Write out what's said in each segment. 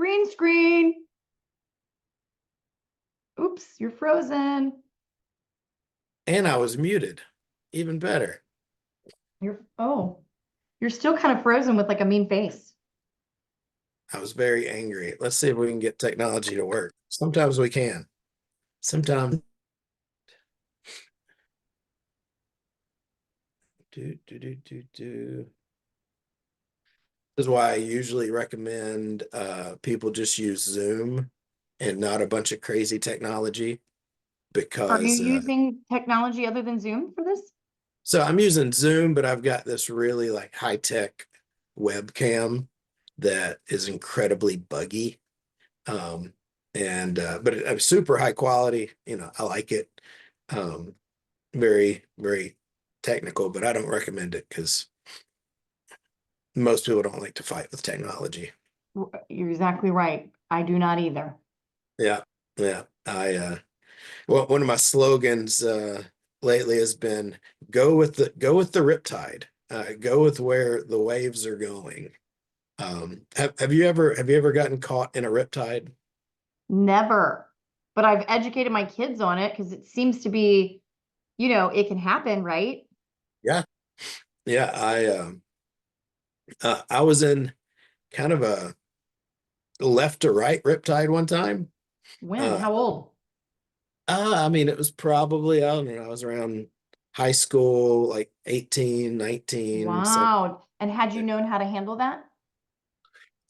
Green screen. Oops, you're frozen. And I was muted. Even better. You're still kind of frozen with like a mean face. I was very angry. Let's see if we can get technology to work. Sometimes we can. Sometimes. This is why I usually recommend people just use Zoom and not a bunch of crazy technology Are you because using technology other than Zoom for this? so I'm using Zoom, but I've got this really like high-tech webcam that is incredibly buggy. Um, and but it's super high quality, I like it. Um, very, very technical, but I don't recommend it because most people don't like to fight with technology. You're exactly right. I do not either. Yeah, yeah. Well, one of my slogans lately has been go with the riptide. Go with where the waves are going. Have you ever gotten caught in a riptide? Never. But I've educated my kids on it because it seems to be, it can happen, right? Yeah, yeah. I was in kind of a left to right riptide one time. When? Uh, How old? I mean, it was probably, I don't know, I was around high school, like 18, 19. So, Wow. And had you known how to handle that?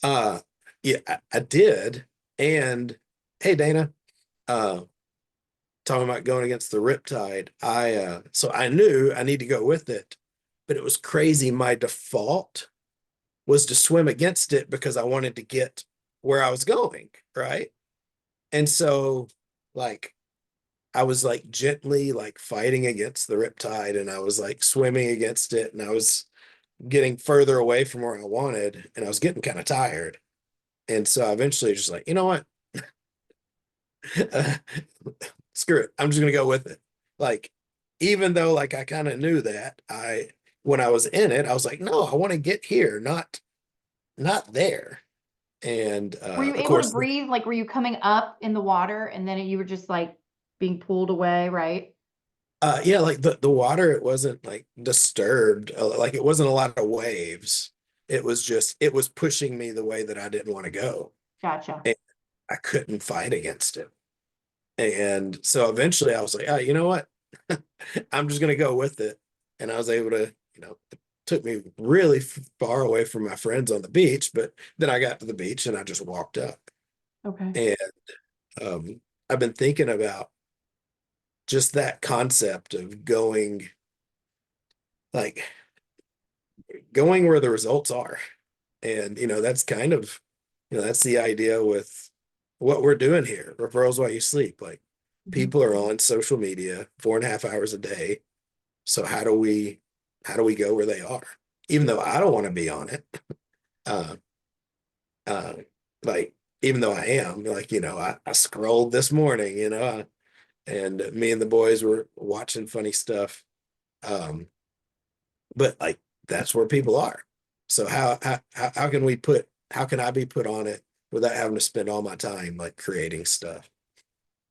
uh, yeah, I did. And hey, Dana, uh, talking about going against the riptide, so I knew I need to go with it, but it was crazy. My default was to swim against it because I wanted to get where I was going, right? And so, like, I was like gently like fighting against the riptide and I was like swimming against it and I was getting further away from where I wanted and I was getting kind of tired. And so I eventually just like, you know what? Screw it. I'm just gonna go with it. Like, even though like I kind of knew that, when I was in it, I was like, no, I want to get here, not there. And Were you of able to course, breathe? Like, were you coming up in the water and then you were just like being pulled away, right? yeah, like the water, it wasn't like disturbed, like it wasn't a lot of waves. It was pushing me the way that I didn't want to go. Gotcha. And I couldn't fight against it. And so eventually I was like, oh, you know what? I'm just gonna go with it. And I was able to, it took me really far away from my friends on the beach, but then I got to the beach and I just walked up. Okay. And I've been thinking about just that concept of like going where the results are. And that's kind of, that's the idea with what we're doing here. Referrals while you sleep. Like Mhm. people are on social media 4.5 hours a day. So how do we go where they are? Even though I don't want to be on it. Uh uh like even though I am, like, I scrolled this morning, and me and the boys were watching funny stuff. Um, but like that's where people are. So how can how can I be put on it without having to spend all my time like creating stuff?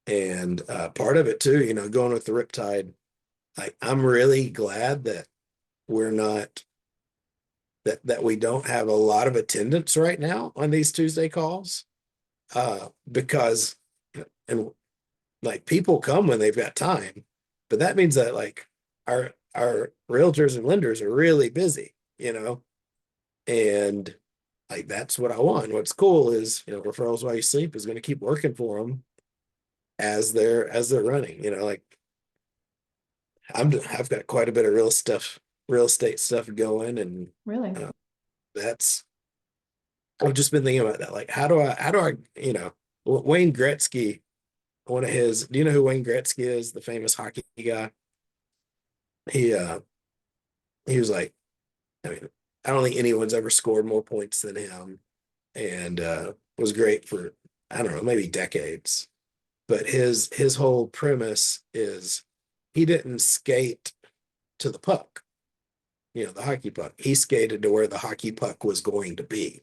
And part of it too, going with the Riptide, like I'm really glad that we're not that we don't have a lot of attendance right now on these Tuesday calls. Because and like people come when they've got time, but that means that like our realtors and lenders are really busy, and like that's what I want. What's cool is referrals while you sleep is going to keep working for them as they're running. Like I've got quite a bit of real estate stuff going, and Really? uh, that's I've just been thinking about that. Like how do I Wayne Gretzky, one of his. Do you know who Wayne Gretzky is? The famous hockey guy. He uh he was like, I mean, I don't think anyone's ever scored more points than him, and was great for, I don't know, maybe decades. But his whole premise is he didn't skate to the puck, the hockey puck. He skated to where the hockey puck was going to be.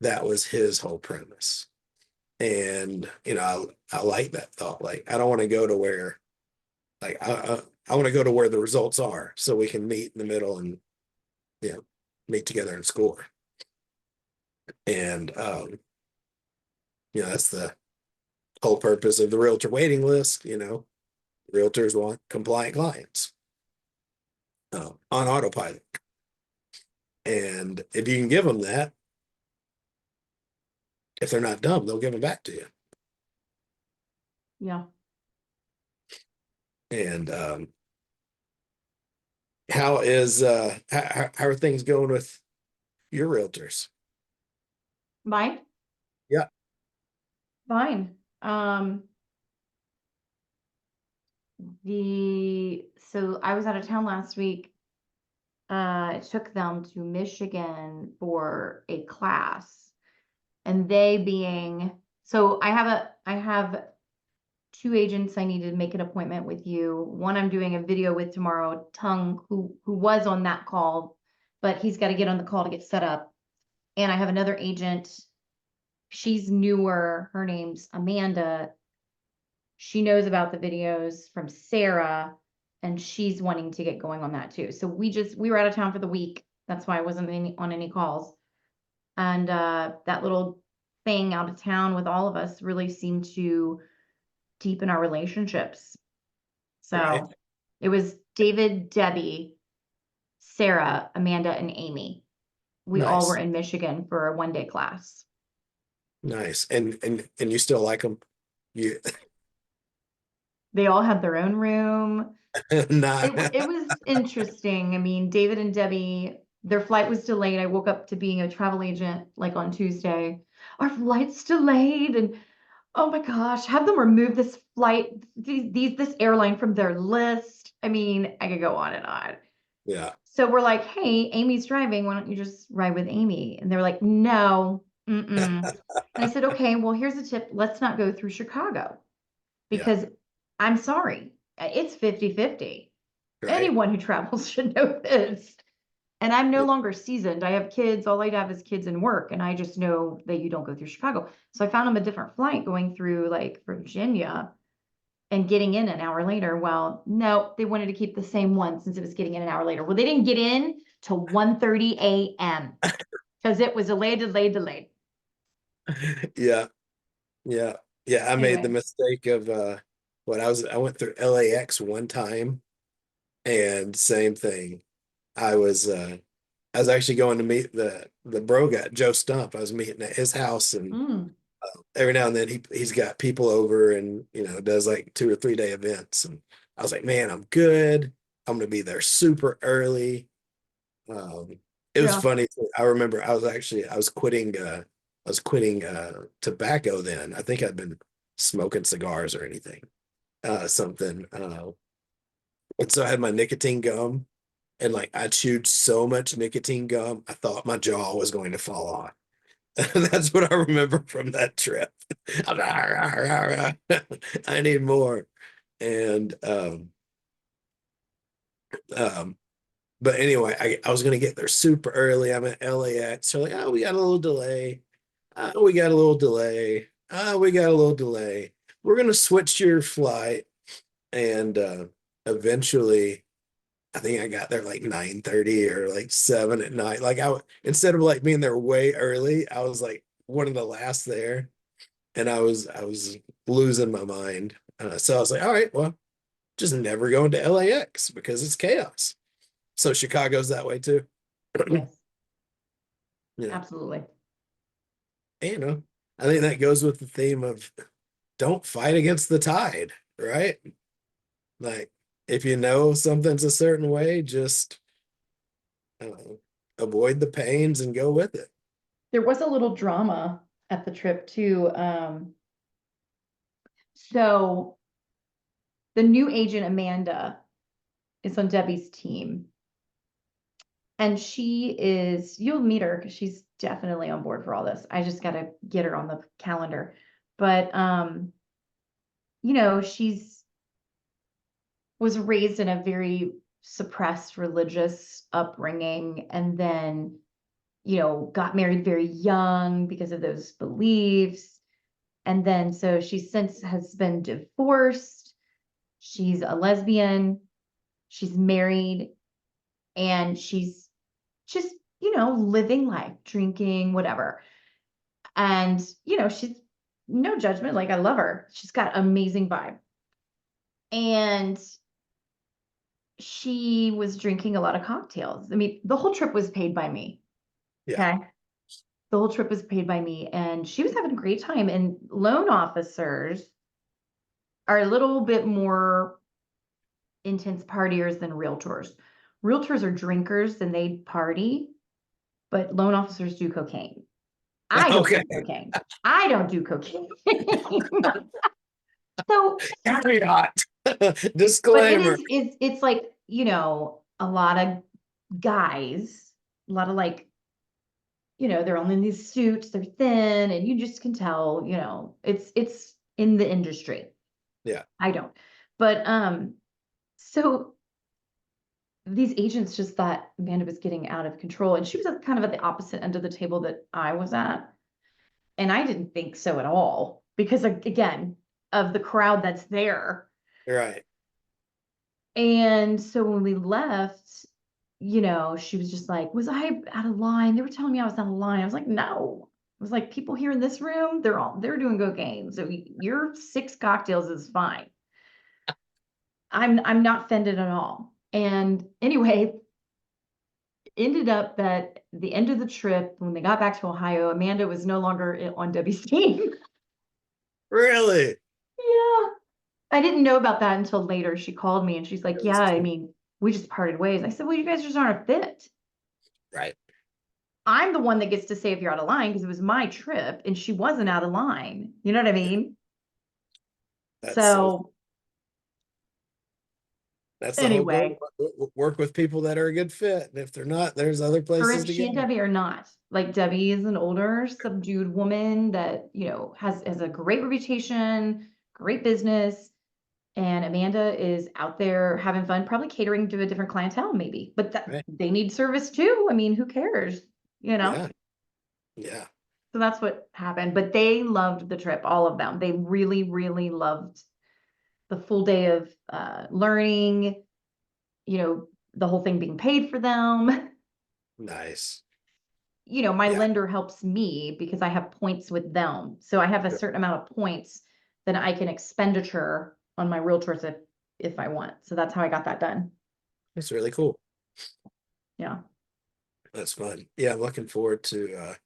that was his whole premise. And, you know, I like that thought. Like, I don't want to go to where, like, I want to go to where the results are so we can meet in the middle and, you know, meet together and score. And, you know, that's the whole purpose of the realtor waiting list. You know, realtors want compliant clients on autopilot. And if you can give them that, if they're not dumb, they'll give them back to you. Yeah. And how is how are things going with your realtors? Mine? Yeah. Fine. So I was out of town last week. I took them to Michigan for a class, and so I have two agents I need to make an appointment with you. One I'm doing a video with tomorrow, Tung, who was on that call, but he's got to get on the call to get set up. And I have another agent. She's newer. Her name's Amanda. She knows about the videos from Sarah, and she's wanting to get going on that too. So we were out of town for the week. That's why I wasn't on any calls. And that little thing out of town with all of us really seemed to deepen our relationships. Right. So it was David, Debbie, Sarah, Amanda, and Amy. We all were Nice. in Michigan for a 1-day class. Nice. And you still like them? You They all had their own room. not It was interesting. I mean, David and Debbie, their flight was delayed. I woke up to being a travel agent like on Tuesday. Our flight's delayed, and oh my gosh, have them remove this this airline from their list. I mean, I could go on and on. yeah. So we're like, hey, Amy's driving. Why don't you just ride with Amy? And they're like, no, mm-mm. And I said, okay, well, here's a tip. Let's not go through Chicago Yeah. because I'm sorry, it's 50-50. Right. Anyone who travels should know this. And I'm no Yeah. longer seasoned. I have kids. All I have is kids and work. And I just know that you don't go through Chicago. So I found them a different flight going through like Virginia and getting in an hour later. Well, no, they wanted to keep the same one since it was getting in an hour later. Well, they didn't get in till 1:30 a.m. because it was delayed. Yeah. Yeah. Yeah. I made the Anyway. mistake of I went through LAX one time and same thing. I was I was actually going to meet the bro guy, Joe Stump. I was meeting at his house, and Mm, every now and then he's got people over, and you know, does like 2 or 3 day events. And I was like, man, I'm good. I'm gonna be there super early. Um, it was yeah. funny. I remember I was quitting tobacco then. I think I'd been smoking cigars or anything. Something. And so I had my nicotine gum, and like I chewed so much nicotine gum, I thought my jaw was going to fall off. That's what I remember from that trip. I need more. And um, but anyway, I was gonna get there super early. I'm at LAX. So like, oh, we got a little delay. We got a little delay. We got a little delay. We're gonna switch your flight. And eventually I think I got there like 9:30 or like 7 at night. Like instead of like being there way early, I was like one of the last there, and I was losing my mind. So I was like, all right, well, just never going to LAX because it's chaos. So Chicago's that way too. Yes, Yeah. absolutely. And, I think that goes with the theme of don't fight against the tide, right? Like if you know something's a certain way, just uh, avoid the pains and go with it. There was a little drama at the trip too. So the new agent, Amanda, is on Debbie's team. And you'll meet her because she's definitely on board for all this. I just got to get her on the calendar. But, she's was raised in a very suppressed religious upbringing. And then got married very young because of those beliefs. And then so she since has been divorced. She's a lesbian. She's married, and she's just, living life, drinking, whatever. And, she's no judgment. Like, I love her. She's got amazing vibe. And she was drinking a lot of cocktails. I mean, the whole trip was paid by me. Yeah. Okay. The whole trip was paid by me, and she was having a great time. And loan officers are a little bit more intense partiers than realtors. Realtors are drinkers and they party, but loan officers do cocaine. I don't Okay. do cocaine. I don't do cocaine. So, Caveat. but it Disclaimer. it's like, a lot of guys, a lot of like, they're all in these suits, they're thin, and you just can tell, it's in the industry. Yeah. I don't. But so these agents just thought Amanda was getting out of control, and she was kind of at the opposite end of the table that I was at. And I didn't think so at all, because again, of the crowd that's there. Right. And so when we left, she was just like, was I out of line? They were telling me I was out of line. I was like, no. I was like, people here in this room, they're doing cocaine. So your 6 cocktails is fine. I'm not offended at all. And anyway, ended up that the end of the trip, when they got back to Ohio, Amanda was no longer on Debbie's team. Really? Yeah. I didn't know about that until later. She called me and she's like, yeah, I mean, we just parted ways. I said, well, you guys just aren't a fit. Right. I'm the one that gets to say if you're out of line, because it was my trip and she wasn't out of line. You know what I Yeah. mean? That's so So that's the whole goal. anyway, Work with people that are a good fit. And if they're not, there's other places correct, to she get and them. Debbie are not. Like, Debbie is an older, subdued woman that, has a great reputation, great business. And Amanda is out there having fun, probably catering to a different clientele, maybe. But Right. they need service too. I mean, who cares? You know? Yeah. Yeah. So that's what happened. But they loved the trip, all of them. They really, really loved the full day of learning, the whole thing being paid for them. Nice. My Yeah. lender helps me because I have points with them. So I have a certain amount of points that I can expenditure on my realtors if I want. So that's how I got that done. That's really cool. Yeah. That's fun. Yeah, I'm looking forward to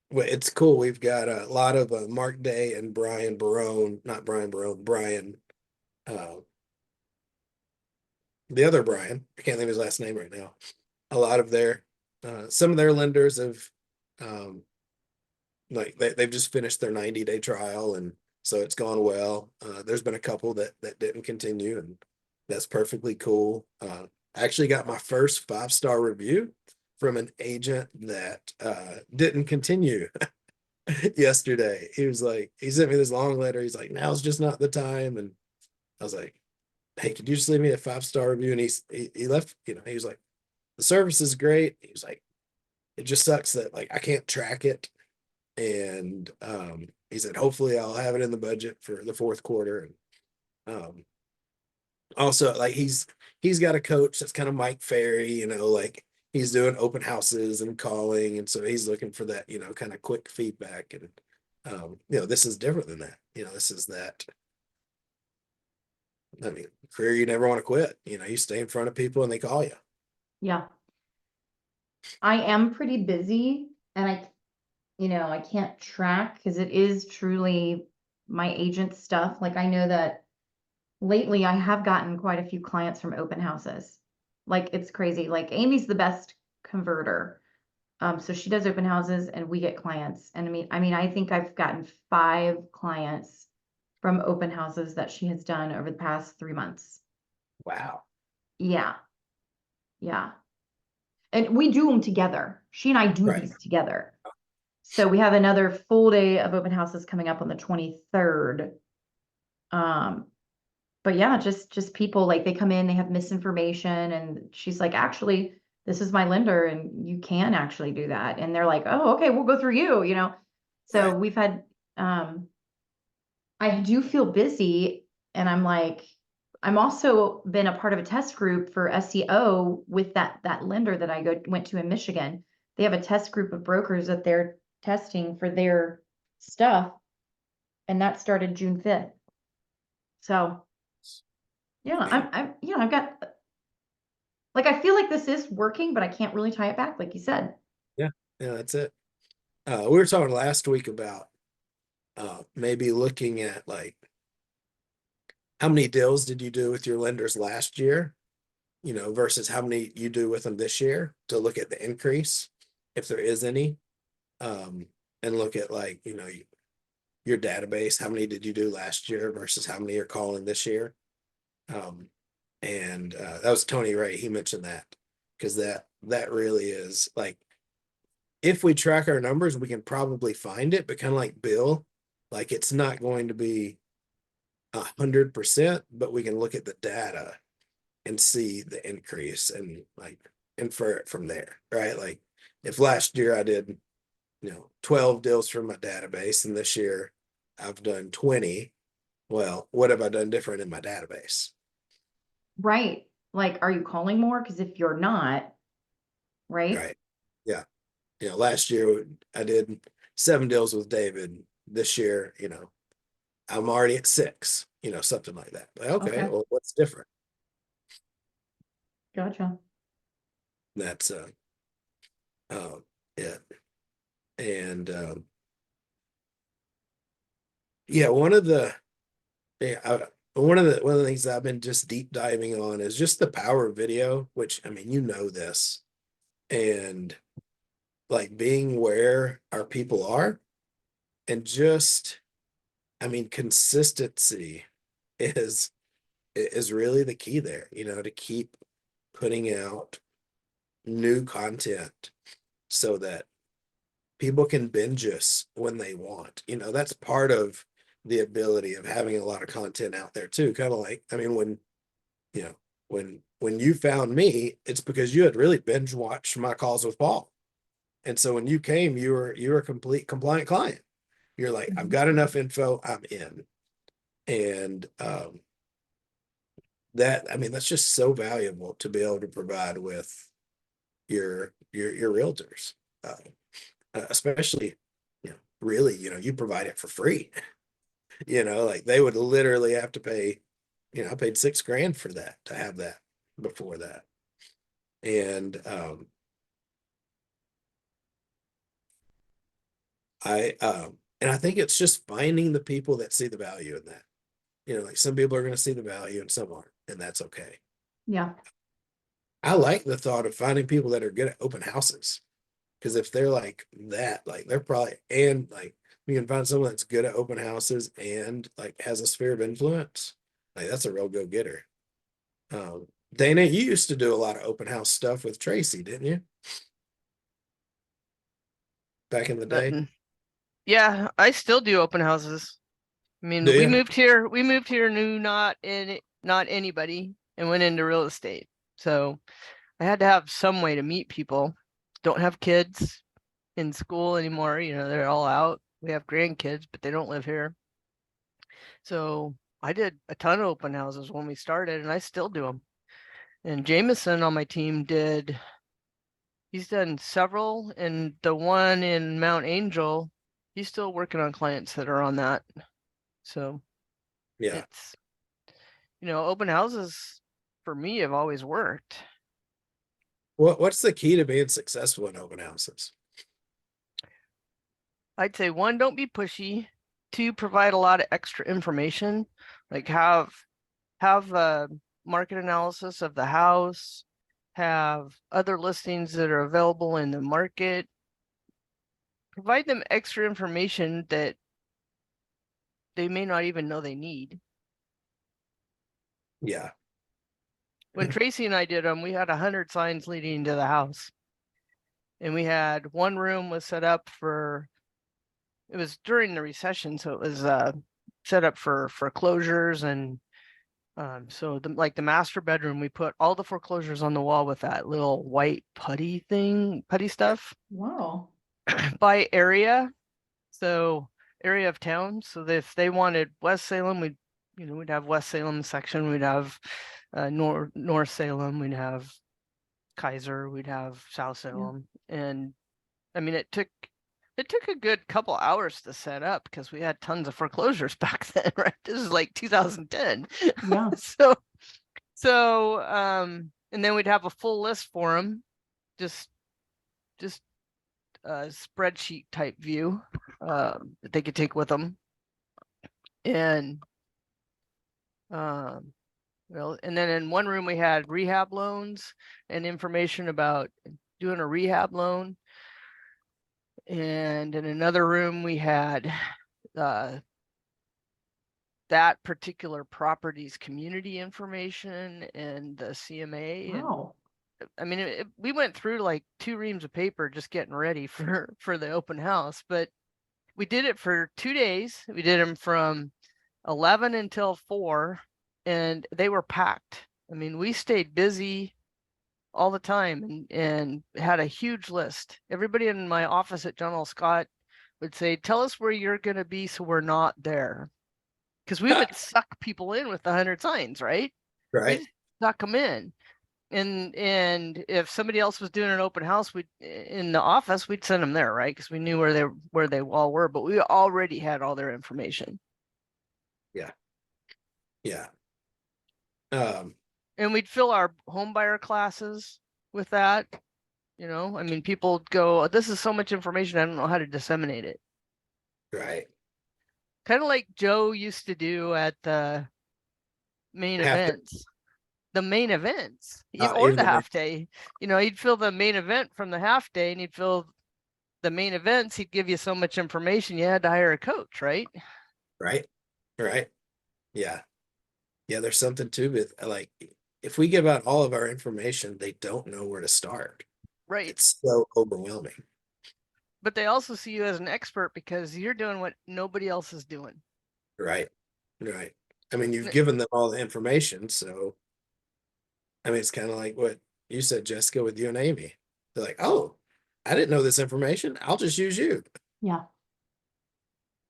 well, it's cool. We've got a lot of Mark Day and Brian Barone, not Brian Barone, Brian, uh, the other Brian. I can't think of his last name right now. A lot of their, some of their lenders have, um, like they've just finished their 90-day trial, and so it's gone well. There's been a couple that didn't continue, and that's perfectly cool. I actually got my first 5-star review from an agent that didn't continue yesterday. He was like, he sent me this long letter. He's like, now's just not the time. And I was like, hey, could you just leave me a 5-star review? And he left, he was like, the service is great. He was like, it just sucks that like I can't track it. And he said, hopefully I'll have it in the budget for the fourth quarter. And also like he's got a coach that's kind of Mike Ferry, like he's doing open houses and calling. And so he's looking for that, kind of quick feedback. And this is different than that. This is that. I mean, career you never want to quit. You stay in front of people and they call you. Yeah. I am pretty busy, and I can't track because it is truly my agent stuff. Like, I know that lately I have gotten quite a few clients from open houses. Like, it's crazy. Like, Amy's the best converter. So she does open houses and we get clients. And I mean, I think I've gotten 5 clients from open houses that she has done over the past 3 months. Wow. Yeah. Yeah. And we do them together. She and I do Right. these together. So we have another full day of open houses coming up on the 23rd. But yeah, just people, like, they come in, they have misinformation, and she's like, actually, this is my lender and you can actually do that. And they're like, oh, okay, we'll go through you, you know? So Right. we've had, I do feel busy and I'm like, I'm also been a part of a test group for SEO with that lender that went to in Michigan. They have a test group of brokers that they're testing for their stuff, and that started June 5th. So yeah, I mean, I've got, like, I feel like this is working, but I can't really tie it back, like you said. yeah, yeah, that's it. We were talking last week about maybe looking at like how many deals did you do with your lenders last year, you know, versus how many you do with them this year to look at the increase, if there is any, and look at like, you know, your database, how many did you do last year versus how many you're calling this year. Um, and that was Tony Ray. He mentioned that because that really is like, if we track our numbers, we can probably find it, but kind of like Bill, like it's not going to be 100%, but we can look at the data and see the increase and like infer it from there, right? Like if last year I did, you know, 12 deals from my database and this year I've done 20, well, what have I done different in my database? Right. Like, are you calling more? Because if you're not, right? Right. Yeah. You know, last year I did 7 deals with David. This year, you know, I'm already at 6, you know, something like that. But okay, Okay, well, what's different? gotcha. That's uh yeah. And yeah, yeah, one of the things I've been just deep diving on is just the power of video, which I mean, you know this, and like being where our people are, and just I mean, consistency is is really the key there, you know, to keep putting out new content so that people can binge us when they want. You know, that's part of the ability of having a lot of content out there too. Kind of like, I mean, when you know, when you found me, it's because you had really binge watched my calls with Paul. And so when you came, you were a complete compliant client. You're like, I've Mhm. got enough info, I'm in. And that I mean, that's just so valuable to be able to provide with your realtors. Especially, you know, really, you know, you provide it for free. You know, like they would literally have to pay, you know, I paid 6 grand for that to have that before that. And and I think it's just finding the people that see the value in that. You know, like some people are going to see the value and some aren't, and that's okay. Yeah. I like the thought of finding people that are good at open houses. Because if they're like that, like they're probably, and like you can find someone that's good at open houses and like has a sphere of influence, like that's a real go getter. Dana, you used to do a lot of open house stuff with Tracy, didn't you? Back in the day? Button. Yeah, I still do open houses. I mean, Do you? we moved here, knew not anybody, and went into real estate. So I had to have some way to meet people. Don't have kids in school anymore. You know, they're all out. We have grandkids, but they don't live here. So I did a ton of open houses when we started, and I still do them. And Jameson on my team he's done several, and the one in Mount Angel, he's still working on clients that are on that. So Yeah. it's, open houses for me have always worked. What's the key to being successful in open houses? I'd say 1, don't be pushy. 2, provide a lot of extra information, like have a market analysis of the house, have other listings that are available in the market. Provide them extra information that they may not even know they need. Yeah. When Tracy and I did them, we had 100 signs leading to the house. And we had one room was set up for, it was during the recession, so it was set up for foreclosures and So like the master bedroom, we put all the foreclosures on the wall with that little white putty stuff Wow. by area. So area of town. So that if they wanted West Salem, we'd have West Salem section. We'd have North Salem. We'd have Kaiser. We'd have South Salem. And I mean, it took a good couple hours to set up because we had tons of foreclosures back then, right? This is like 2010. Yeah. So and then we'd have a full list for them, just a spreadsheet type view that they could take with them. And well, and then in one room we had rehab loans and information about doing a rehab loan. And in another room we had that particular property's community information and the CMA. Wow. And I mean, we went through like 2 reams of paper just getting ready for the open house, but we did it for 2 days. We did them from 11 until 4, and they were packed. I mean, we stayed busy all the time and had a huge list. Everybody in my office at John L. Scott would say, tell us where you're going to be so we're not there. Because we would suck people in with 100 signs, right? Right. We'd suck them in. And if somebody else was doing an open house, in the office, we'd send them there, right? Because we knew where they all were, but we already had all their information. Yeah. And we'd fill our home buyer classes with that. I mean, people go, this is so much information, I don't know how to disseminate it. Right. Kind of like Joe used to do at the main events. The main events or the half day. He'd fill the main event from the half day, and he'd fill the main events. He'd give you so much information, you had to hire a coach, right? Right. Yeah. There's something to it. Like, if we give out all of our information, they don't know where to start. Right. It's so overwhelming. But they also see you as an expert because you're doing what nobody else is doing. Right. I mean, you've given them all the information, so I mean, it's kind of like what you said, Jessica, with you and Amy. They're like, oh, I didn't know this information. I'll just use you. Yeah.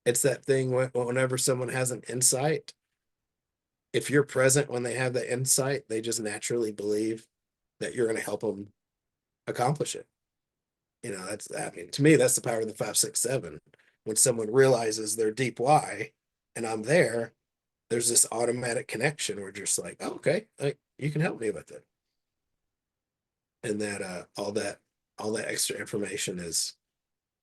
It's that thing whenever someone has an insight, if you're present when they have the insight, they just naturally believe that you're going to help them accomplish it. I mean, to me, that's the power of the 5, 6, 7. When someone realizes their deep why and I'm there, there's this automatic connection where just like, oh, okay, like you can help me with it. And that all that extra information is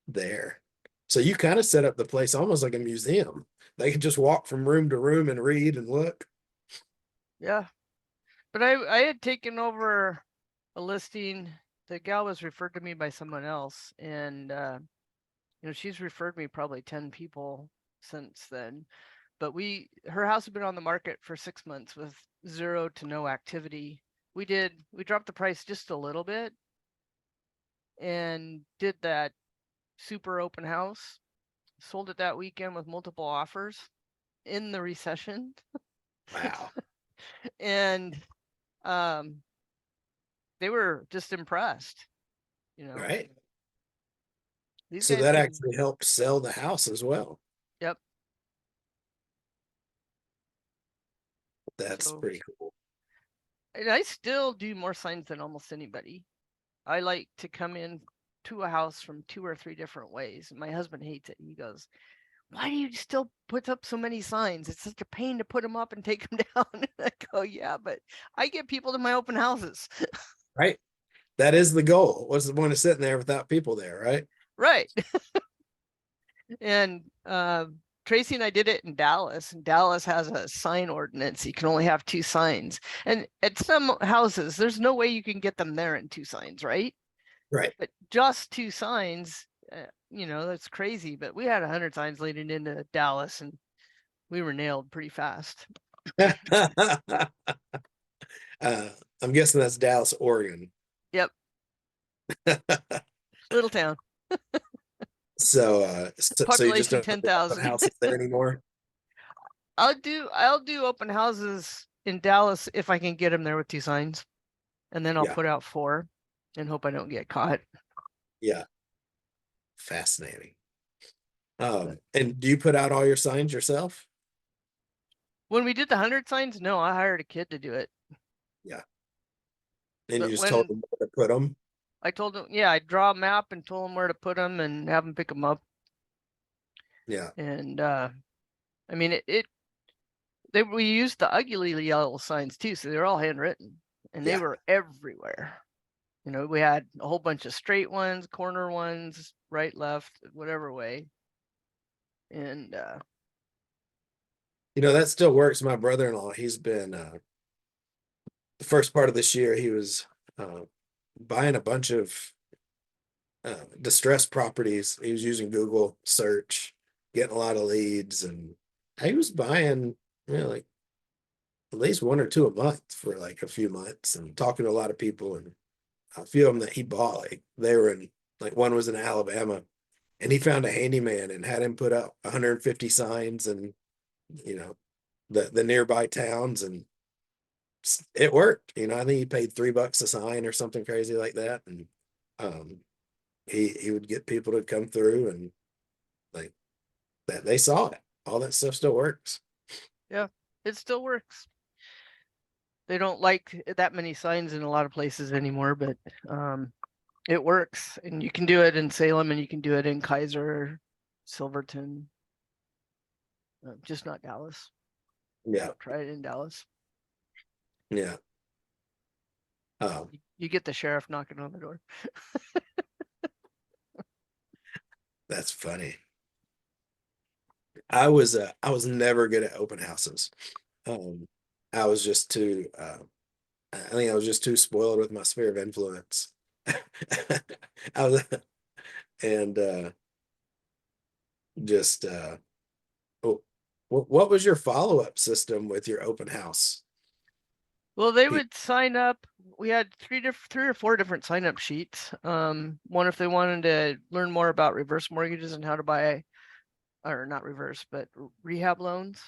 there. So you kind of set up the place almost like a museum. They can just walk from room to room and read and look. Yeah. But I had taken over a listing. The gal was referred to me by someone else, and she's referred me probably 10 people since then. But her house had been on the market for 6 months with 0 to no activity. We dropped the price just a little bit and did that super open house, sold it that weekend with multiple offers in the recession. Wow. And they were just impressed, Right. These So guys that actually helped sell the house as well. Yep. That's pretty cool. And I still do more signs than almost anybody. I like to come in to a house from 2 or 3 different ways. My husband hates it. He goes, why do you still put up so many signs? It's such a pain to put them up and take them down. And I go, yeah, but I get people to my open houses. Right. That is the goal. What's the point of sitting there without people there, right? Right. And Tracy and I did it in Dallas, and Dallas has a sign ordinance. You can only have 2 signs. And at some houses, there's no way you can get them there in 2 signs, right? Right. But just 2 signs, that's crazy. But we had 100 signs leading into Dallas, and we were nailed pretty fast. I'm guessing that's Dallas, Oregon. Yep. Little town. So you just don't 10,000 have houses there anymore. I'll do open houses in Dallas if I can get them there with 2 signs, and then I'll Yeah. put out 4 and hope I don't get caught. Yeah. Fascinating. And do you put out all your signs yourself? When we did the 100 signs, no, I hired a kid to do it. Yeah. And But you just when told them where to put them? I told him, yeah, I draw a map and told him where to put them and have them pick them up. Yeah. And I mean, we used the ugly yellow signs too, so they're all handwritten, and they Yeah. were everywhere. You know, we had a whole bunch of straight ones, corner ones, right, left, whatever way. And You know, that still works. My brother-in-law, he's been the first part of this year, he was buying a bunch of distressed properties. He was using Google search, getting a lot of leads, and he was buying, you know, like at least 1 or 2 a month for like a few months, and talking to a lot of people. And a few of them that he bought, like they were in, like one was in Alabama, and he found a handyman and had him put up 150 signs, and you know, the nearby towns, and it worked. You know, I think he paid $3 a sign or something crazy like that, and um, he would get people to come through, and like that they saw it. All that stuff still works. yeah, it still works. They don't like that many signs in a lot of places anymore, but it works. And you can do it in Salem, and you can do it in Kaiser, Silverton, just not Dallas. Yeah, Try it in Dallas. yeah. You get the sheriff knocking on the door. That's funny. I was never good at open houses. I was just too I think I was just too spoiled with my sphere of influence. I was and just oh, what was your follow-up system with your open house? Well, they would sign up. We had 3 or 4 different sign up sheets. One if they wanted to learn more about reverse mortgages and how to buy, or not reverse, but rehab loans.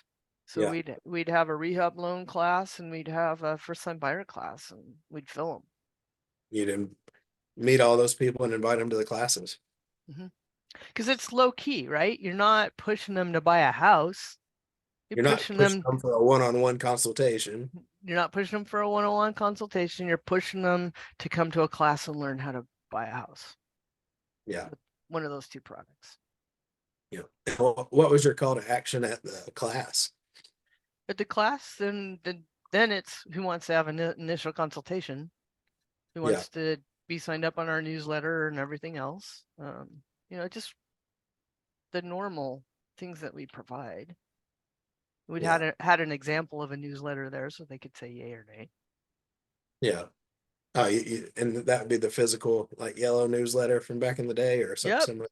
So Yeah. we'd have a rehab loan class, and we'd have a first time buyer class, and we'd fill them. You didn't meet all those people and invite them to the classes. Because it's low key, right? You're not pushing them to buy a house. You're not pushing them for a one-on-one consultation. You're not pushing them for a one-on-one consultation. You're pushing them to come to a class and learn how to buy a house. Yeah. One of those 2 products. Yeah. What was your call to action at the class? At the class, then it's who wants to have an initial consultation, who wants to be signed up on our newsletter and everything else. You know, just the normal things that we provide. We'd had an example of a newsletter there, so they could say yay or nay. Yeah. And that would be the physical, like yellow newsletter from back in the day, or something similar.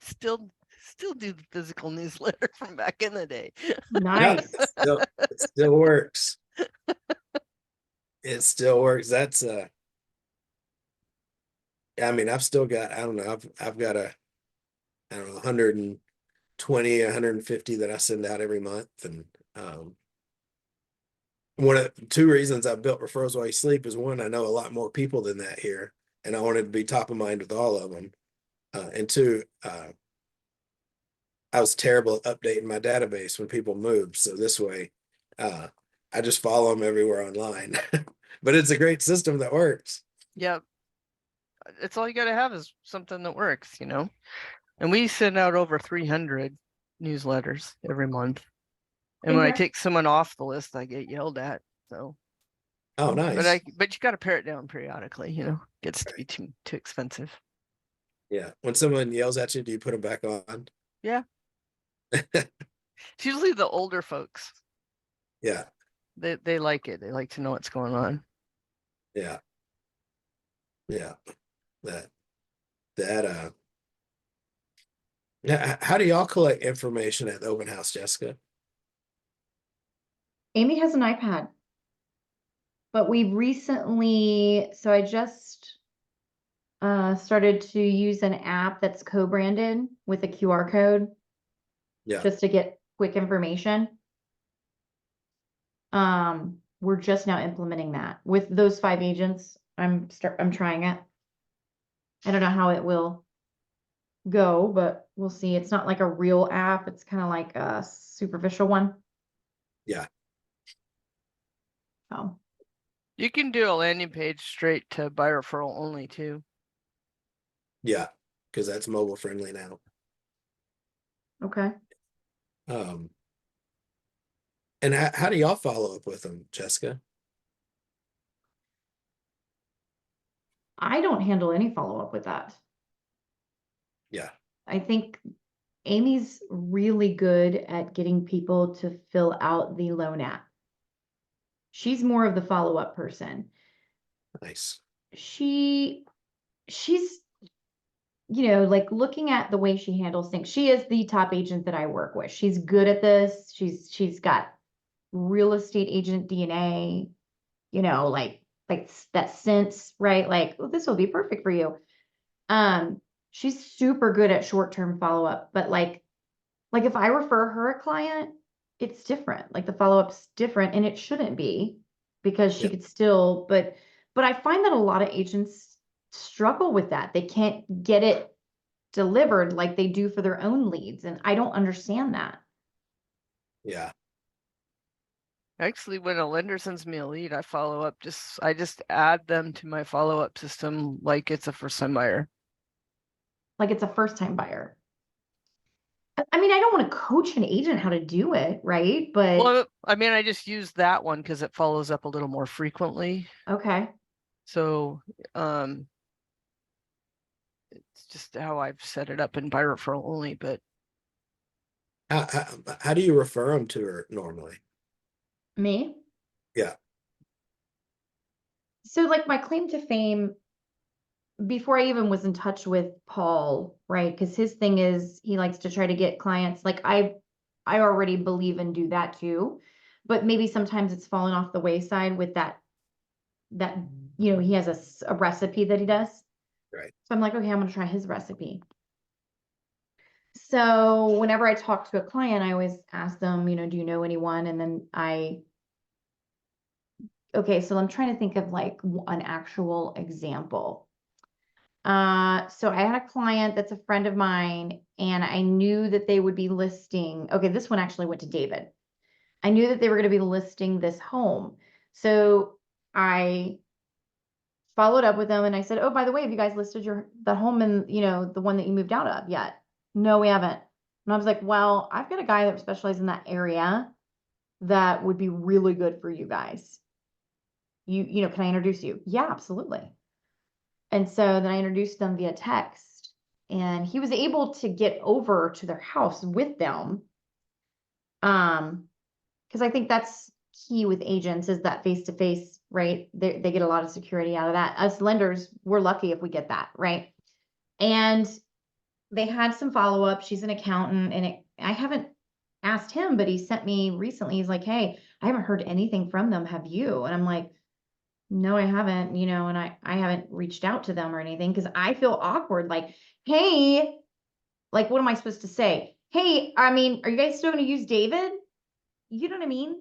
Still do the physical newsletter from back in the day. Nice. It still works. It still works. That's I mean, I've still got, I don't know, I've got I don't know, 120, 150 that I send out every month. And one of 2 reasons I built Referrals While You Sleep is, 1, I know a lot more people than that here, and I wanted to be top of mind with all of them. And 2, I was terrible at updating my database when people moved. So this way, I just follow them everywhere online. But it's a great system that works. Yeah. It's all you got to have is something that works, you know? And we send out over 300 newsletters every month. And when I take someone off the list, I get yelled at. So. Oh, nice. But you got to pare it down periodically, you know? Gets to be too expensive. Yeah. When someone yells at you, do you put them back on? Yeah. It's usually the older folks. Yeah. They like it. They like to know what's going on. Yeah. Yeah. How do y'all collect information at the open house, Jessica? Amy has an iPad. But we've recently, so I just started to use an app that's co-branded with a QR code. Yeah. Just to get quick information. We're just now implementing that with those 5 agents. I'm trying it. I don't know how it will go, but we'll see. It's not like a real app. It's kind of like a superficial one. Yeah. Oh, You can do a landing page straight to by referral only too. Yeah. Because that's mobile friendly now. okay. And how do y'all follow up with them, Jessica? I don't handle any follow-up with that. Yeah. I think Amy's really good at getting people to fill out the loan app. She's more of the follow-up person. Nice. She's, like looking at the way she handles things. She is the top agent that I work with. She's good at this. She's got real estate agent DNA, like that sense, right? Like, oh, this will be perfect for you. She's super good at short-term follow-up, but like if I refer her a client, it's different. Like the follow-up's different, and it shouldn't be because she Yep. could still, but I find that a lot of agents struggle with that. They can't get it delivered like they do for their own leads, and I don't understand that. Yeah. Actually, when a lender sends me a lead, I follow up. I just add them to my follow up system like it's a first time buyer. Like it's a first-time buyer. I mean, I don't want to coach an agent how to do it, right? But Well, I mean, I just use that one because it follows up a little more frequently. okay. So, it's just how I've set it up in by referral only. But How do you refer them to her normally? Me? Yeah. So like my claim to fame, before I even was in touch with Paul, right? Because his thing is he likes to try to get clients. Like I already believe and do that too, but maybe sometimes it's fallen off the wayside with that he has a recipe that he does. Right. So I'm like, okay, I'm gonna try his recipe. So whenever I talk to a client, I always ask them, do you know anyone? And then okay, so I'm trying to think of like an actual example. So I had a client that's a friend of mine, and I knew that they would be listing. Okay, this one actually went to David. I knew that they were going to be listing this home. So I followed up with them and I said, oh, by the way, have you guys listed the home and the one that you moved out of yet? No, we haven't. And I was like, well, I've got a guy that specializes in that area that would be really good for you guys. Can I introduce you? Yeah, absolutely. And so then I introduced them via text, and he was able to get over to their house with them. Because I think that's key with agents is that face-to-face, right? They get a lot of security out of that. Us lenders, we're lucky if we get that, right? And they had some follow-up. She's an accountant, and I haven't asked him, but he sent me recently. He's like, hey, I haven't heard anything from them. Have you? And I'm like, no, I haven't, and I haven't reached out to them or anything because I feel awkward. Like, hey, like, what am I supposed to say? Hey, I mean, are you guys still going to use David? You know what I mean?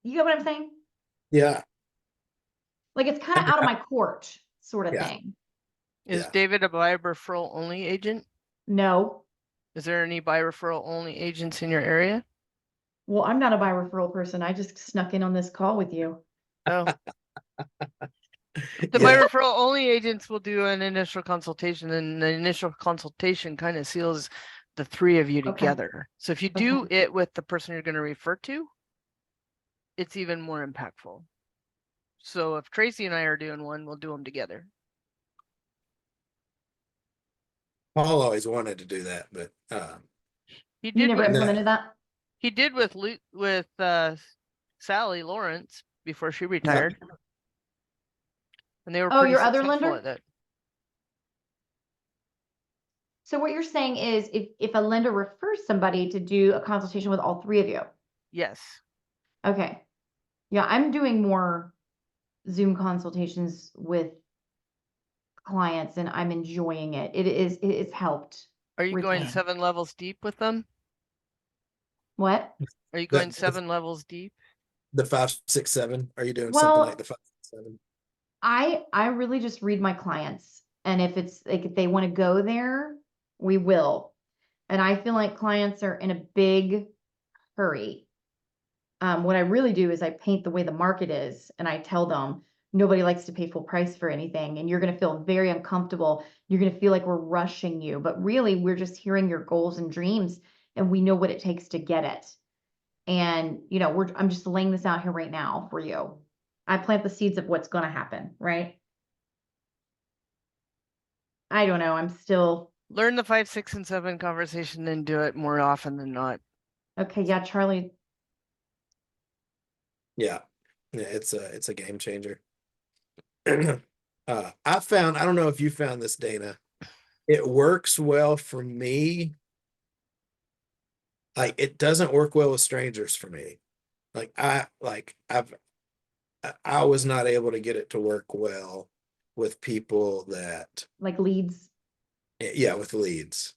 You get what I'm saying? Yeah. Like, it's kind of out of my court sort of Yeah. thing. is Yeah. David a by referral only agent? No. Is there any by referral only agents in your area? Well, I'm not a by referral person. I just snuck in on this call with you. Oh. The by Yeah. referral only agents will do an initial consultation, and the initial consultation kind of seals the 3 of you Okay. together. So if you do it with the person you're going to refer to, it's even more impactful. So if Tracy and I are doing one, we'll do them together. Paul always wanted to do that, but He You did never with implemented that? he did with Sally Lawrence before she retired, and they were Oh, pretty your other successful lender? at it. So what you're saying is if a lender refers somebody to do a consultation with all 3 of you. Yes. Okay. Yeah, I'm doing more Zoom consultations with clients and I'm enjoying it. It's helped. Are you going retain. 7 levels deep with them? What? Are you The- going 7 levels deep? The 5, 6, 7. Are you doing something like Well, the 5, 6, 7? I really just read my clients, and if it's like if they want to go there, we will. And I feel like clients are in a big hurry. What I really do is I paint the way the market is, and I tell them nobody likes to pay full price for anything, and you're going to feel very uncomfortable. You're going to feel like we're rushing you, but really we're just hearing your goals and dreams, and we know what it takes to get it. And I'm just laying this out here right now for you. I plant the seeds of what's going to happen, right? I don't know. I'm still Learn the 5, 6, and 7 conversation and do it more often than not. okay. Yeah, Charlie. Yeah. Yeah, it's a game changer. I found, I don't know if you found this, Dana. It works well for me. Like it doesn't work well with strangers for me. I was not able to get it to work well with people that, Like leads. yeah, with leads.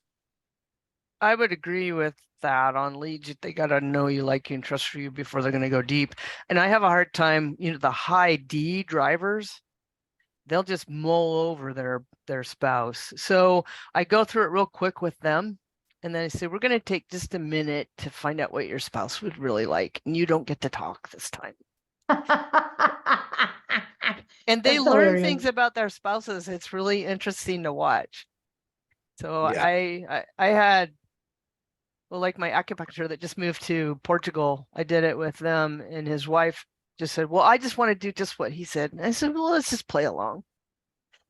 I would agree with that on leads. They got to know you, like you, and trust you before they're going to go deep. And I have a hard time, the high D drivers, they'll just mull over their spouse. So I go through it real quick with them. And then I say, we're going to take just a minute to find out what your spouse would really like. And you don't get to talk this time. And they That's learn hilarious. things about their spouses. It's really interesting to watch. So Yeah. I had, well, like my acupuncture that just moved to Portugal, I did it with them, and his wife just said, well, I just want to do just what he said. And I said, well, let's just play along.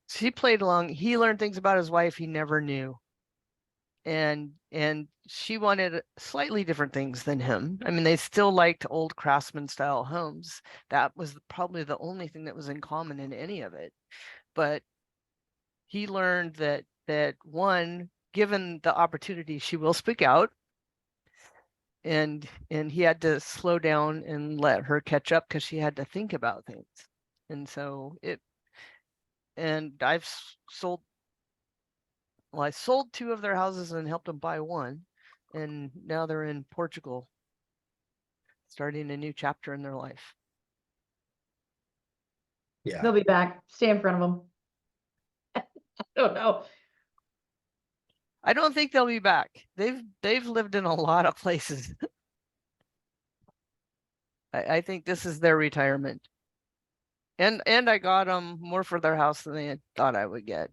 So he played along. He learned things about his wife he never knew. And she wanted slightly different things than him. I mean, they still liked old craftsman style homes. That was probably the only thing that was in common in any of it. But he learned that one, given the opportunity, she will speak out. And he had to slow down and let her catch up because she had to think about things. And so I sold 2 of their houses and helped them buy one, and now they're in Portugal starting a new chapter in their life. Yeah. They'll be back. Stay in front of them. I don't know. I don't think they'll be back. They've lived in a lot of places. I think this is their retirement. And I got them more for their house than they had thought I would get.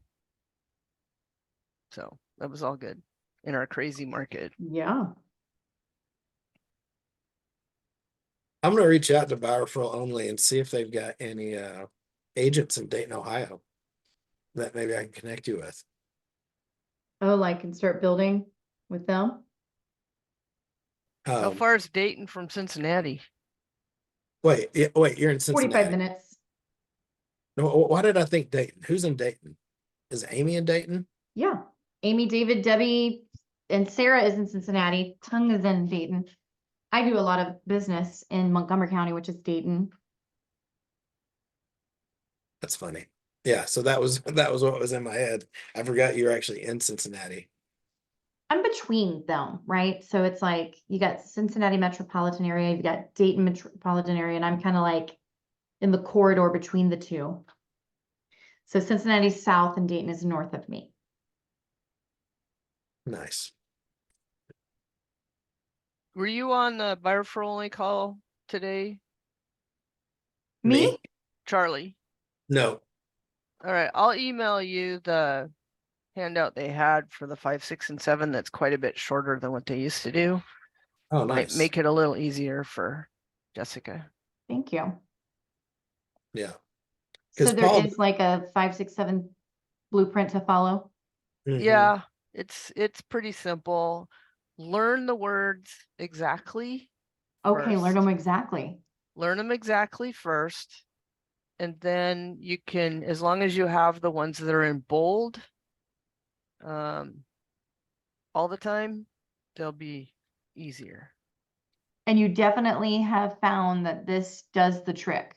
So that was all good in our crazy market. Yeah. I'm gonna reach out to Buyer Referral Only and see if they've got any agents in Dayton, Ohio that maybe I can connect you with. Oh, like and start building with them. How far is Dayton from Cincinnati? Wait, you're in 45 Cincinnati. minutes. No, why did I think Dayton? Who's in Dayton? Is Amy in Dayton? Yeah. Amy, David, Debbie, and Sarah is in Cincinnati. Tung is in Dayton. I do a lot of business in Montgomery County, which is Dayton. That's funny. Yeah, so that was what was in my head. I forgot you were actually in Cincinnati. I'm between them, right? So it's like you got Cincinnati metropolitan area, you got Dayton metropolitan area, and I'm kind of like in the corridor between the two. So Cincinnati's south and Dayton is north of me. Nice. Were you on the Buyer Referral Only call today, Me? Charlie? No. All right, I'll email you the handout they had for the 5, 6, and 7. That's quite a bit shorter than what they used to do. Oh, Might nice. make it a little easier for Jessica. Thank you. Yeah. So 'Cause there Paul- is like a 5, 6, 7 blueprint to follow. Mhm. Yeah, it's pretty simple. Learn the words exactly. Okay, learn first. them exactly. Learn them exactly first. And then you can, as long as you have the ones that are in bold, all the time, they'll be easier. And you definitely have found that this does the trick.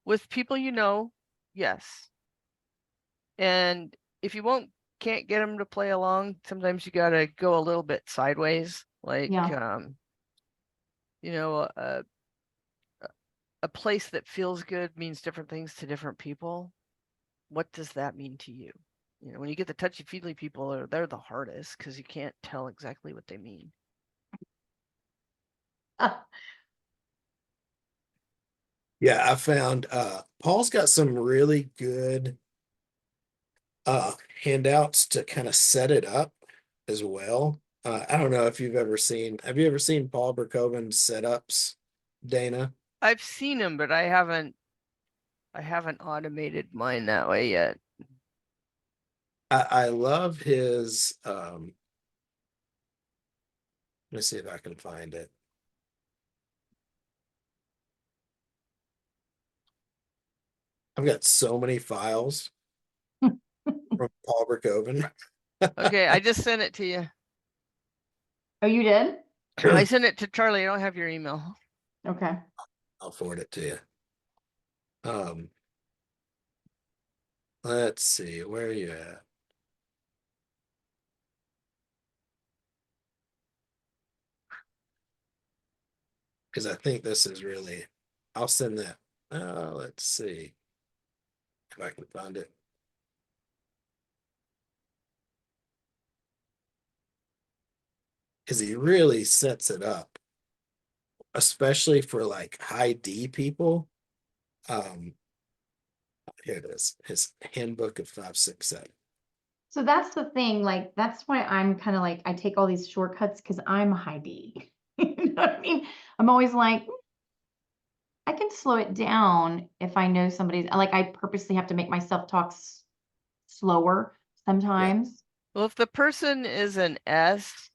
With people you know, yes. And if you can't get them to play along, sometimes you gotta go a little bit sideways. Like, Yeah. a place that feels good means different things to different people. What does that mean to you? You know, when you get the touchy-feely people, they're the hardest because you can't tell exactly what they mean. Yeah, I found Paul's got some really good handouts to kind of set it up as well. I don't know if you've ever seen, have you ever seen Paul Berkoven's setups, Dana? I've seen them, but I haven't automated mine that way yet. I love his let me see if I can find it. I've got so many files from Paul Berkoven. Okay, I just sent it to you. Oh, you did? I sent it to Charlie. I don't have your email. Okay. I'll forward it to you. Let's see, where are you at? Because I think this is really, I'll send that. Let's see if I can find it. Because he really sets it up, especially for like high D people. Here it is, his handbook of 567. So that's the thing, like, that's why I'm kind of like, I take all these shortcuts because I'm a high D. You know what I mean? I'm always like, I can slow it down if I know somebody's, like, I purposely have to make myself talk slower sometimes. Well, if the person is an S,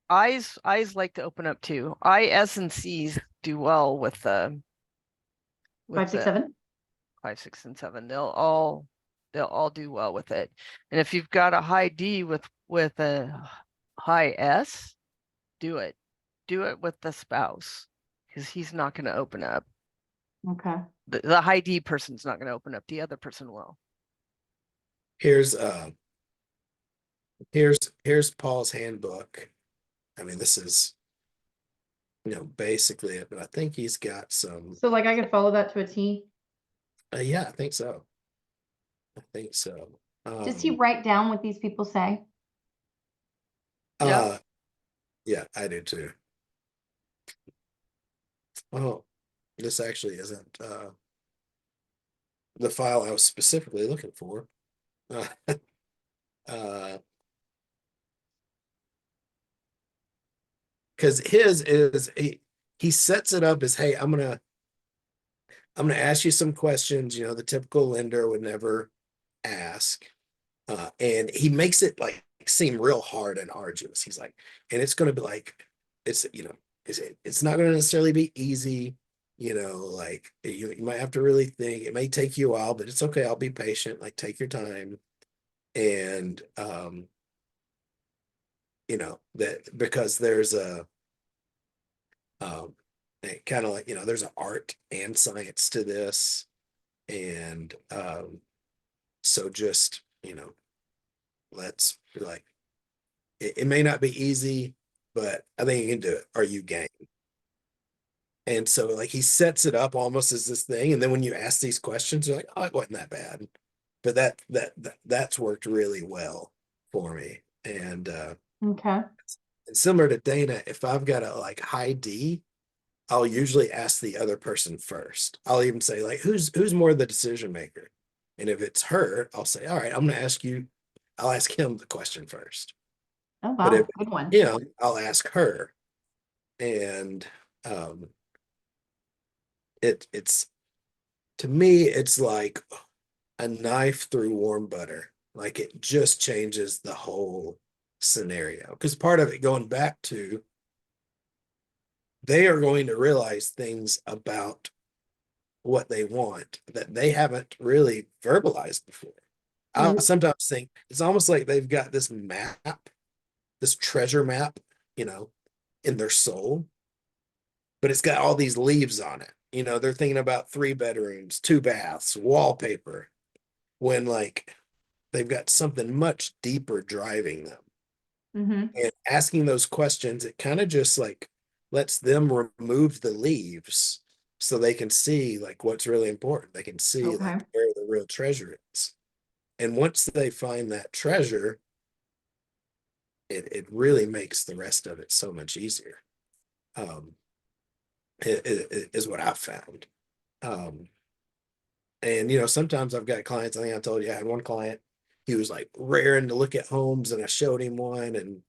I's like to open up too. I, S, and C's do well with the 5, 6, 7. 5, 6, and 7. They'll all do well with it. And if you've got a high D with a high S, do it. Do it with the spouse because he's not going to open up. Okay. The high D person's not going to open up. The other person will. Here's Paul's handbook. I mean, this is, you know, basically it, but I think he's got some. So like I could follow that to a T. Yeah, I think so. I think so. Does he write down what these people say? Yeah. Yeah, I do too. Oh, this actually isn't the file I was specifically looking for. Because his is he sets it up as, hey, I'm gonna ask you some questions, you know, the typical lender would never ask. And he makes it like seem real hard and arduous. He's like, and it's gonna be like, it's, you know, it's not gonna necessarily be easy, you know, like you might have to really think, it may take you a while, but it's okay, I'll be patient, like take your time. And you know, that because there's a kind of like, you know, there's an art and science to this. And so just, you know, let's be like, it may not be easy, but I think you can do it. Are you game? And so like he sets it up almost as this thing. And then when you ask these questions, you're like, oh, it wasn't that bad. But that's worked really well for me. And Okay. similar to Dana, if I've got a like high D, I'll usually ask the other person first. I'll even say like, who's more the decision maker? And if it's her, I'll say, all right, I'm gonna ask you, I'll ask him the question first. Oh But if wow, good one. you know, I'll ask her. And it's to me, it's like a knife through warm butter. Like it just changes the whole scenario. Because part of it going back to they are going to realize things about what they want that they haven't really verbalized before. I sometimes think it's almost like they've got this map, this treasure map, you know, in their soul, but it's got all these leaves on it. You know, they're thinking about 3 bedrooms, 2 baths, wallpaper, when like they've got something much deeper driving them. Mm-hmm. And asking those questions, it kind of just like lets them remove the leaves so they can see like what's really important. They can see Okay. like where the real treasure is. And once they find that treasure, it really makes the rest of it so much easier. It is what I've found. And sometimes I've got clients, I think I told you I had one client, he was like raring to look at homes, and I showed him one, and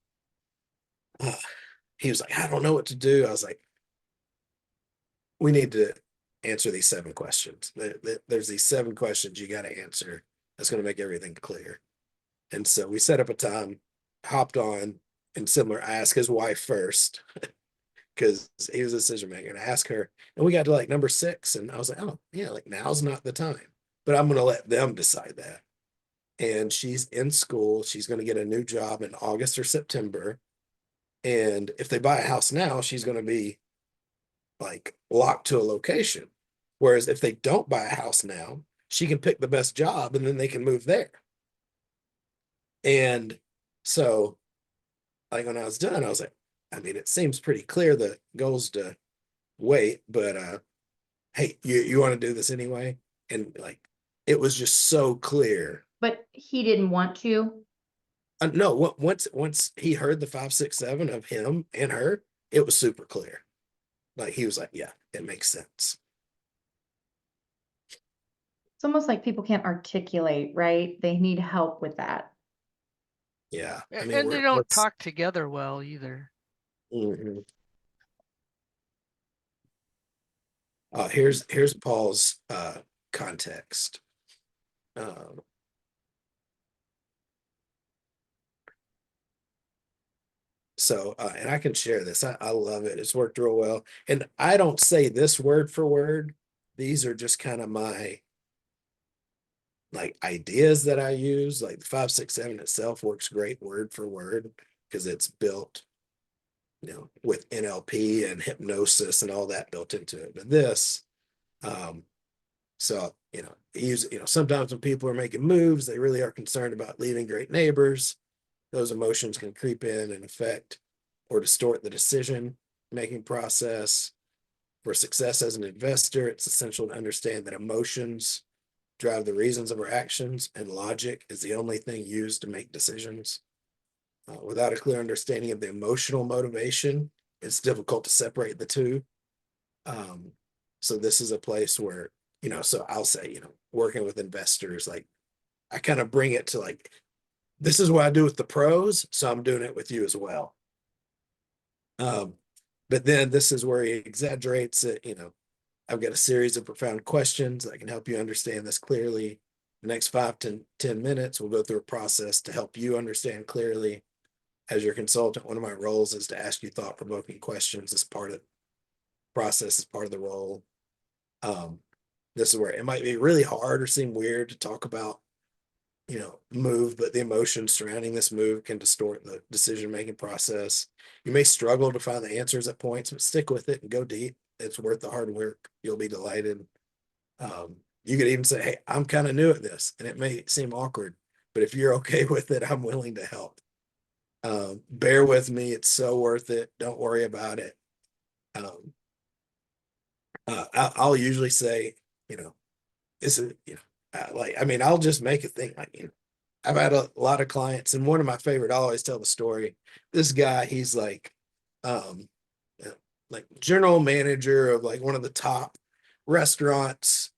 he was like, I don't know what to do. I was like, we need to answer these 7 questions. There's these 7 questions you got to answer. That's going to make everything clear. And so we set up a time, hopped on, and similar, I asked his wife first because he was a decision maker, and I asked her, and we got to like number 6, and I was like, oh yeah, like now's not the time, but I'm going to let them decide that. And she's in school. She's going to get a new job in August or September. And if they buy a house now, she's going to be like locked to a location. Whereas if they don't buy a house now, she can pick the best job and then they can move there. And so, like when I was done, I was like, I mean, it seems pretty clear the goal's to wait, but hey, you want to do this anyway? And like it was just so clear. But he didn't want to. No, once he heard the 5, 6, 7 of him and her, it was super clear. Like he was like, yeah, it makes sense. It's almost like people can't articulate, right? They need help with that. Yeah. I And mean, they don't talk together well either. Mhm. Here's Paul's context. So, and I can share this. I love it. It's worked real well. And I don't say this word for word. These are just kind of my like ideas that I use. Like the 5, 6, 7 itself works great word for word because it's built, with NLP and hypnosis and all that built into it. But this, so sometimes when people are making moves, they really are concerned about leaving great neighbors. Those emotions can creep in and affect or distort the decision making process. For success as an investor, it's essential to understand that emotions drive the reasons of our actions, and logic is the only thing used to make decisions. Without a clear understanding of the emotional motivation, it's difficult to separate the two. So this is a place where, so I'll say, working with investors, like I kind of bring it to like, this is what I do with the pros, so I'm doing it with you as well. But then this is where he exaggerates it. I've got a series of profound questions that can help you understand this clearly. The next 5 to 10 minutes, we'll go through a process to help you understand clearly. As your consultant, one of my roles is to ask you thought-provoking questions as part of the process, as part of the role. This is where it might be really hard or seem weird to talk about, move, but the emotions surrounding this move can distort the decision-making process. You may struggle to find the answers at points, but stick with it and go deep. It's worth the hard work. You'll be delighted. You could even say, hey, I'm kind of new at this, and it may seem awkward, but if you're okay with it, I'm willing to help. Bear with me. It's so worth it. Don't worry about it. I'll usually say, this is, I'll just make a thing like, I've had a lot of clients, and one of my favorite, I always tell the story. This guy, he's like general manager of like one of the top restaurants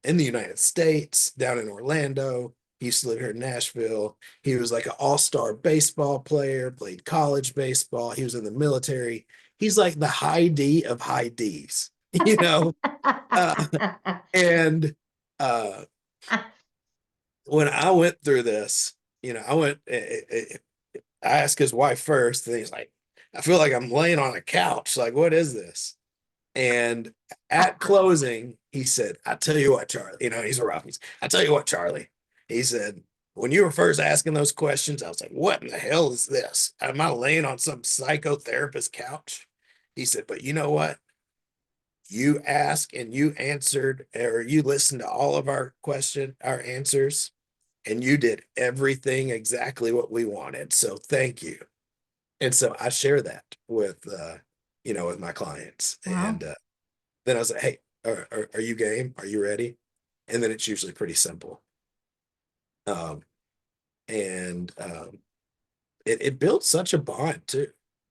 in the United States, down in Orlando. He used to live here in Nashville. He was like an all-star baseball player, played college baseball. He was in the military. He's like the high D of high Ds, and when I went through this, I asked his wife first, and he's like, I feel like I'm laying on a couch. Like, what is this? And at closing, he said, I tell you what, Charlie, he's a rough. I tell you what, Charlie, he said, when you were first asking those questions, I was like, what in the hell is this? Am I laying on some psychotherapist couch? He said, but you know what? You asked and you answered, or you listened to all of our answers, and you did everything exactly what we wanted. So thank you. And so I share that with, with my clients. Wow. And Then I was like, hey, are you game? Are you ready? And then it's usually pretty simple. Um, and it builds such a bond too.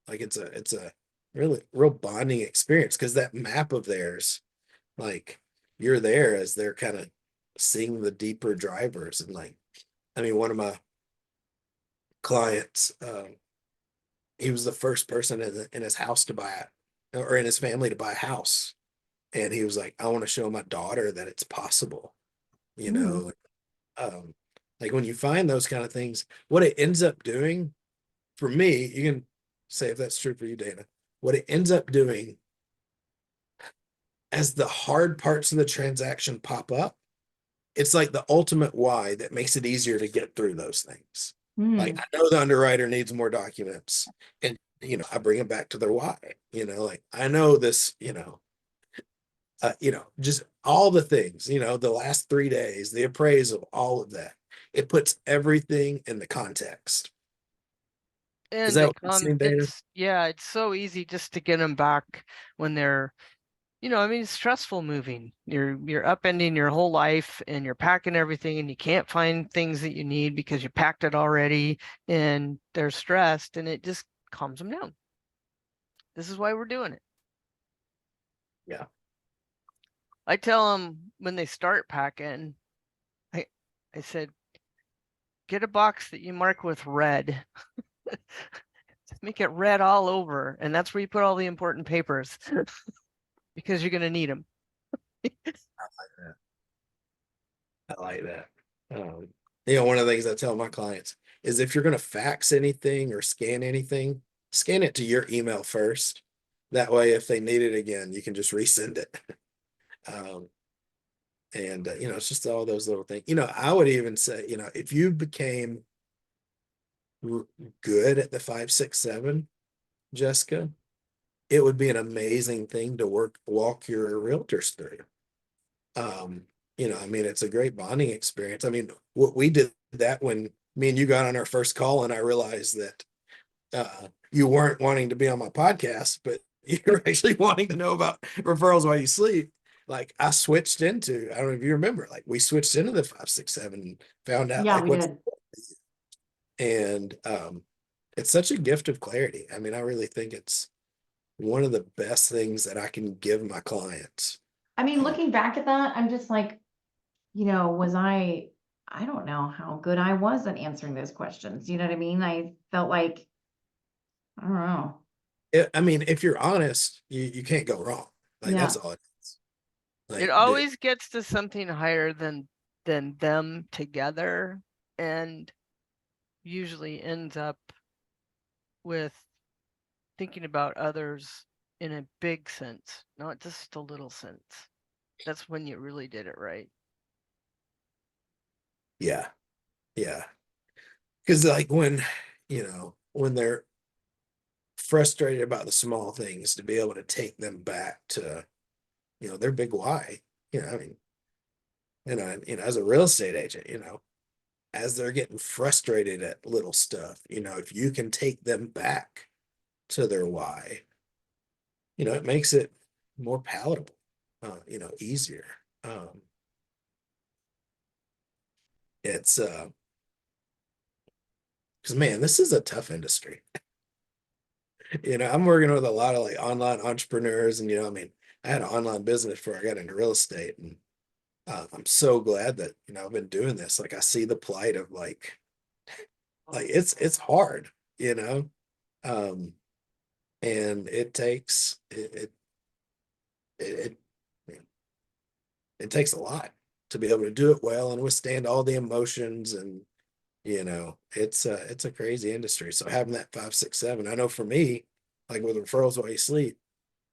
Like it's a really real bonding experience because that map of theirs, like you're there as they're kind of seeing the deeper drivers. And like, I mean, one of my clients, he was the first person in his house to buy it, or in his family to buy a house. And he was like, I want to show my daughter that it's possible, you Mm. know. Um, like when you find those kind of things, what it ends up doing for me, you can say if that's true for you, Dana, what it ends up doing as the hard parts of the transaction pop up, it's like the ultimate why that makes it easier to get through those things. Like Mm. I know the underwriter needs more documents, and I bring it back to their why. Like I know this, just all the things, the last 3 days, the appraisal, all of that. It puts everything in the context. Is And that what you're saying, Dana? it's so easy just to get them back when they're, I mean, it's stressful moving. You're upending your whole life and you're packing everything and you can't find things that you need because you packed it already and they're stressed and it just calms them down. This is why we're doing it. Yeah. I tell them when they start packing, I said, get a box that you mark with red. Just make it red all over. And that's where you put all the important papers because you're going to need them. I like that. One of the things I tell my clients is if you're going to fax anything or scan anything, scan it to your email first. That way, if they need it again, you can just resend it. And it's just all those little things. I would even say, if you became good at the 567, Jessica, it would be an amazing thing to walk your realtors through. I mean, it's a great bonding experience. I mean, what we did that when me and you got on our first call, and I realized that you weren't wanting to be on my podcast, but you're actually wanting to know about referrals while you sleep. Like I switched into, I don't know if you remember, like we switched into the 567 and found out Yeah, like we what's, did. and it's such a gift of clarity. I mean, I really think it's one of the best things that I can give my clients. I mean, looking back at that, I'm just like, I don't know how good I was at answering those questions. You know what I mean? I felt like, I don't know. I mean, if you're honest, you can't go wrong. Like Yeah. that's all it is. It Like, always gets to something higher than them together and usually ends up with thinking about others in a big sense, not just a little sense. That's when you really did it right. yeah, yeah. Because like when they're frustrated about the small things, to be able to take them back to, their big why. I mean, as a real estate agent, as they're getting frustrated at little stuff, if you can take them back to their why, it makes it more palatable, easier. Um, it's because man, this is a tough industry. I'm working with a lot of like online entrepreneurs, and I mean, I had an online business before I got into real estate, and I'm so glad that I've been doing this. Like I see the plight of like it's hard, you know, um, and it takes it, it it takes a lot to be able to do it well and withstand all the emotions. And it's a crazy industry. So having that 567, I know for me, like with referrals while you sleep,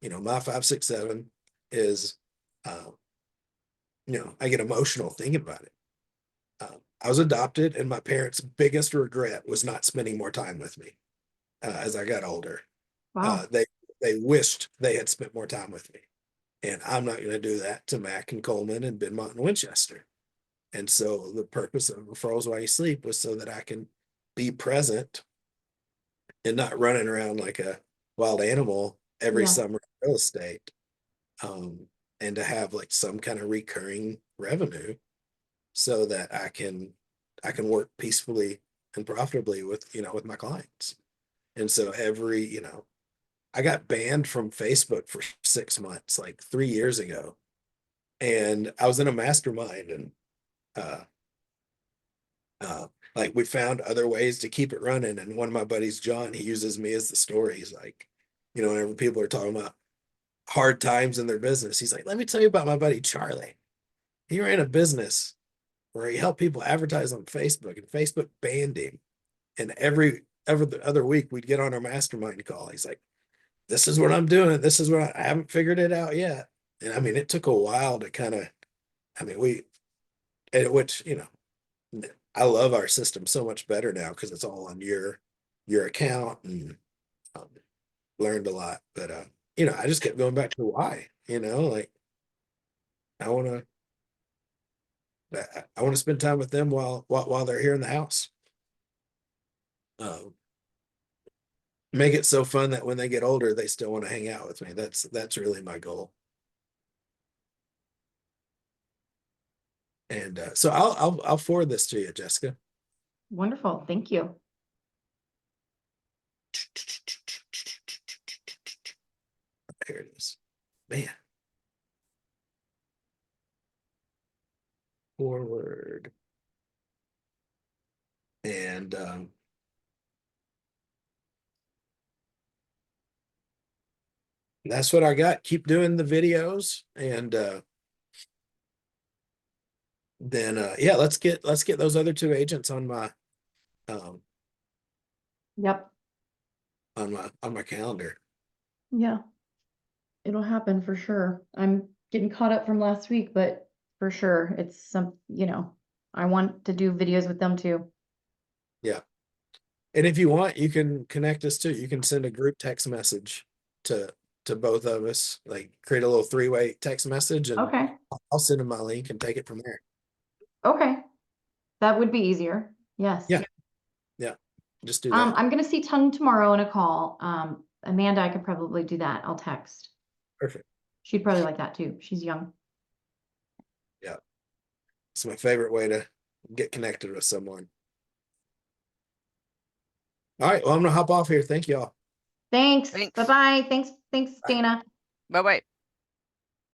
my 567 is, uh, I get emotional thinking about it. I was adopted, and my parents' biggest regret was not spending more time with me as I got older. Wow. They wished they had spent more time with me, and I'm not going to do that to Mac and Coleman and Benmont and Winchester. And so the purpose of referrals while you sleep was so that I can be present and not running around like a wild animal every Yeah. summer in real estate. and to have like some kind of recurring revenue so that I can work peacefully and profitably with, with my clients. And so I got banned from Facebook for 6 months, like 3 years ago. And I was in a mastermind, and like we found other ways to keep it running. And one of my buddies, John, he uses me as the story. He's like, whenever people are talking about hard times in their business, he's like, let me tell you about my buddy Charlie. He ran a business where he helped people advertise on Facebook, and Facebook banned him. And every other week we'd get on our mastermind call. He's like, this is what I'm doing. This is what I haven't figured it out yet. And I mean, it took a while to kind of, which, I love our system so much better now because it's all on your account, and learned a lot. But I just kept going back to why, like I want to spend time with them while they're here in the house. Make it so fun that when they get older, they still want to hang out with me. That's really my goal. And so I'll forward this to you, Jessica. Wonderful. Thank you. There it is. Man. Forward. And that's what I got. Keep doing the videos, and then yeah, let's get those other 2 agents on my Yep. on my calendar. Yeah. It'll happen for sure. I'm getting caught up from last week, but for sure it's I want to do videos with them too. Yeah. And if you want, you can connect us too. You can send a group text message to both of us, like create a little 3-way text message, and Okay. I'll send them my link and take it from there. Okay. That would be easier. Yes. Yeah. Yeah. Just do that. I'm going to see Tung tomorrow in a call. Amanda, I could probably do that. I'll text. Perfect. She'd probably like that too. She's young. Yeah. It's my favorite way to get connected with someone. All right. Well, I'm going to hop off here. Thank y'all. Thanks. Thanks. Bye-bye. Thanks, Dana. Bye-bye.